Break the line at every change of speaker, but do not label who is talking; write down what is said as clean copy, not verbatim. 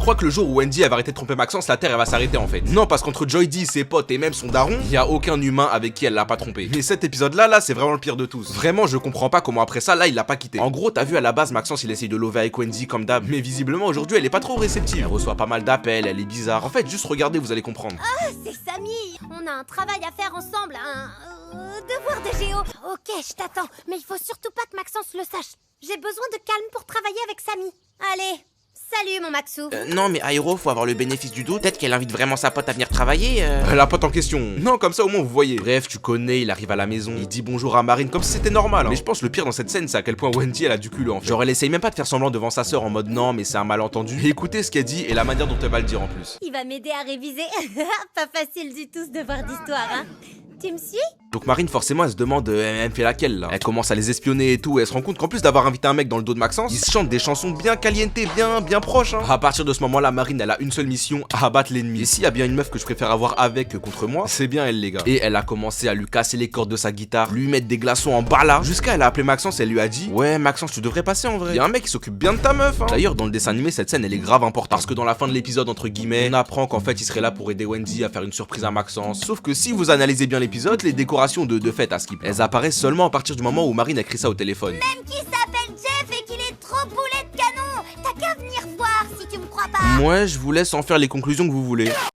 crois que le jour où Wendy elle va arrêter de tromper Maxence, la Terre elle va s'arrêter en fait. Non, parce qu'entre Joy D, ses potes et même son daron, y a aucun humain avec qui elle l'a pas trompé. Mais cet épisode là, c'est vraiment le pire de tous. Vraiment, je comprends pas comment après ça, là, il l'a pas quitté. En gros, t'as vu à la base, Maxence il essaye de lover avec Wendy comme d'hab, mais visiblement aujourd'hui elle est pas trop réceptive. Elle reçoit pas mal d'appels, elle est bizarre. En fait, juste regardez, vous allez comprendre.
Ah, c'est Samy. On a un travail à faire ensemble, devoir de géo. Ok, je t'attends, mais il faut surtout pas que Maxence le sache. J'ai besoin de calme pour travailler avec Samy. Allez, salut mon Maxou.
Non mais Aïro, faut avoir le bénéfice du doute. Peut-être qu'elle invite vraiment sa pote à venir travailler.
La pote en question. Non, comme ça au moins vous voyez. Bref, tu connais, il arrive à la maison, il dit bonjour à Marine comme si c'était normal. Mais je pense le pire dans cette scène, c'est à quel point Wendy elle a du culot en fait. Genre elle essaye même pas de faire semblant devant sa sœur en mode non, mais c'est un malentendu. Et écoutez ce qu'elle dit et la manière dont elle va le dire en plus.
Il va m'aider à réviser. Pas facile du tout ce devoir d'histoire, hein. Tu me suis?
Donc Marine forcément elle se demande elle me fait laquelle là. Elle commence à les espionner et tout et elle se rend compte qu'en plus d'avoir invité un mec dans le dos de Maxence, ils se chantent des chansons bien caliente, bien proches hein. À partir de ce moment là, Marine elle a une seule mission, abattre l'ennemi. Et s'il y a bien une meuf que je préfère avoir avec que contre moi, c'est bien elle les gars. Et elle a commencé à lui casser les cordes de sa guitare, lui mettre des glaçons en bas là, jusqu'à elle a appelé Maxence et elle lui a dit ouais Maxence tu devrais passer en vrai. Y a un mec qui s'occupe bien de ta meuf hein. D'ailleurs dans le dessin animé cette scène elle est grave importante parce que dans la fin de l'épisode entre guillemets, on apprend qu'en fait il serait là pour aider Wendy à faire une surprise à Maxence. Sauf que si vous analysez bien l'épisode, les décorations de fête à skip, elles apparaissent seulement à partir du moment où Marine écrit ça au téléphone.
Même qui s'appelle Jeff et qu'il est trop boulet de canon. T'as qu'à venir voir si tu me crois pas.
Moi je vous laisse en faire les conclusions que vous voulez.